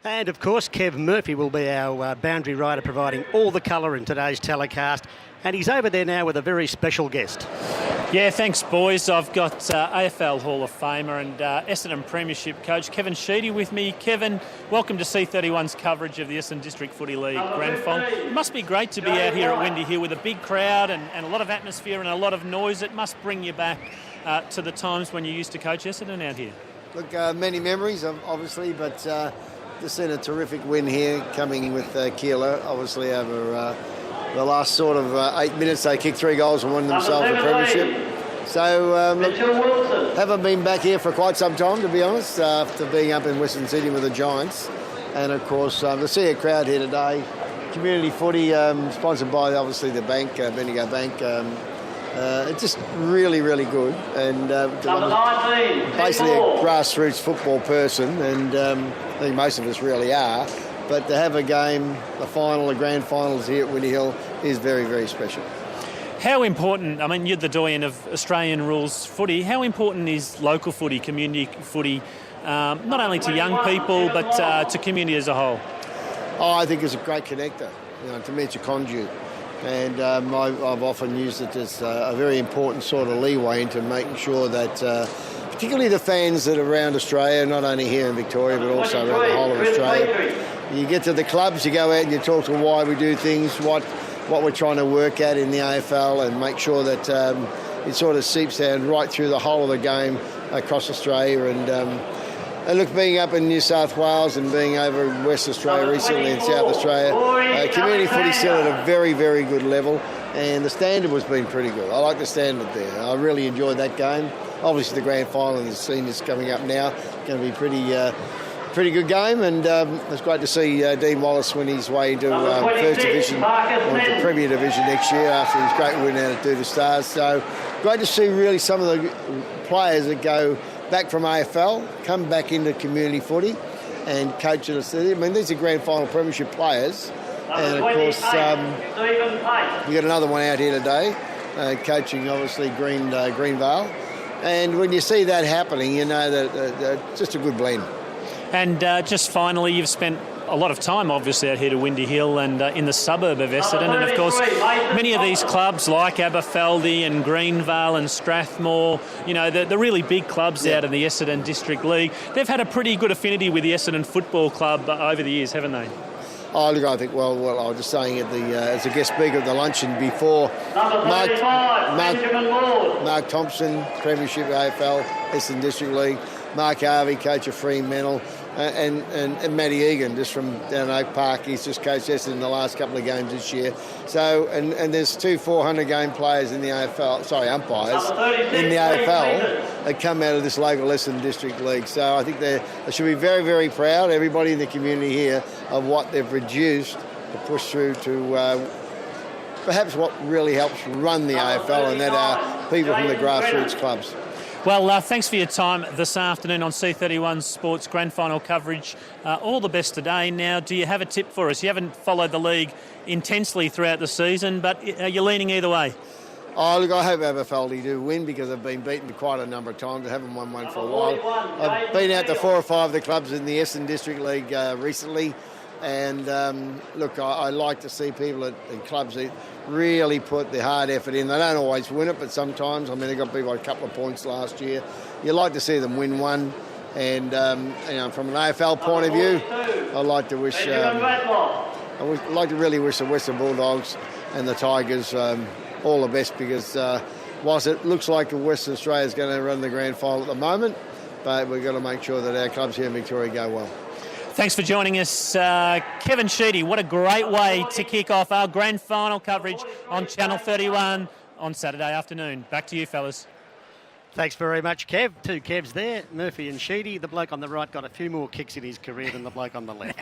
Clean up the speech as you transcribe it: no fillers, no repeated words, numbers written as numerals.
And of course, Kev Murphy will be our boundary rider, providing all the colour in today's telecast. And he's over there now with a very special guest. Yeah, thanks, boys. I've got AFL Hall of Famer and Essendon Premiership coach Kevin Sheedy with me. Kevin, welcome to C31's coverage of the Essendon District Footy League Grand Final. It must be great to be out here at Windy Hill with a big crowd and a lot of atmosphere and a lot of noise. It must bring you back to the times when you used to coach Essendon out here. Look, many memories, obviously, but just seen a terrific win here coming with Keeler, obviously over the last sort of 8 minutes. They kicked 3 goals and won themselves a premiership. So, look, haven't been back here for quite some time, to be honest, after being up in Western Sydney with the Giants. And, of course, to see a crowd here today, community footy, sponsored by, obviously, the bank, Bendigo Bank. It's just really, really good. And I'm basically a grassroots football person, and I think most of us really are. But to have a game, the final, the grand finals here at Windy Hill is very, very special. How important, I mean, you're the doyen of Australian rules footy, how important is local footy, community footy, not only to young people but to community as a whole? Oh, I think it's a great connector. To me, it's a conduit. And I've often used it as a very important sort of leeway into making sure that particularly the fans that are around Australia, not only here in Victoria but also around the whole of Australia, you get to the clubs, you go out and you talk to why we do things, what we're trying to work at in the AFL, and make sure that it sort of seeps down right through the whole of the game across Australia. And look, being up in New South Wales and being over in West Australia recently and South Australia, community footy's still at a very, very good level, and the standard was been pretty good. I like the standard there. I really enjoyed that game. Obviously, the grand final and the seniors coming up now, going to be pretty good game, and it's great to see Dean Wallace win his way into First Division or into Premier Division next year after his great win out at the Stars. So great to see really some of the players that go back from AFL, come back into community footy and coach at a city. I mean, these are grand final premiership players. And, of course, we got another one out here today, coaching, obviously, Greenvale. And when you see that happening, you know that it's just a good blend. And just finally, you've spent a lot of time, obviously, out here to Windy Hill and in the suburb of Essendon. And, of course, many of these clubs like Aberfeldy and Greenvale and Strathmore, the really big clubs out in the Essendon District League, they've had a pretty good affinity with the Essendon Football Club over the years, haven't they? Oh, look, I think, well, I was just saying at as a guest speaker at the luncheon before, Mark Thompson, Premiership AFL, Essendon District League, Mark Harvey, coach of Fremantle, and Matty Egan, just from down Oak Park. He's just coached Essendon in the last couple of games this year. So, and there's 2 400-game players in the AFL, umpires, in the AFL that come out of this local Essendon District League. So I think they should be very, very proud, everybody in the community here, of what they've produced to push through to perhaps what really helps run the AFL, and that are people from the grassroots clubs. Well, thanks for your time this afternoon on C31 Sports Grand Final coverage. All the best today. Now, do you have a tip for us? You haven't followed the league intensely throughout the season, but are you leaning either way? Oh, look, I hope Aberfeldy do win because they've been beaten quite a number of times. They haven't won one for a while. I've been out to 4 or 5 of the clubs in the Essendon District League recently. And, look, I like to see people at clubs that really put the hard effort in. They don't always win it, but sometimes. I mean, they got beat by a couple of points last year. You like to see them win one. And, from an AFL point of view, I'd like to wish... I would like to really wish the Western Bulldogs and the Tigers all the best, because whilst it looks like Western Australia is going to run the grand final at the moment, but we've got to make sure that our clubs here in Victoria go well. Thanks for joining us, Kevin Sheedy. What a great way to kick off our grand final coverage on Channel 31 on Saturday afternoon. Back to you, fellas. Thanks very much, Kev. 2 Kevs there, Murphy and Sheedy. The bloke on the right got a few more kicks in his career than the bloke on the left.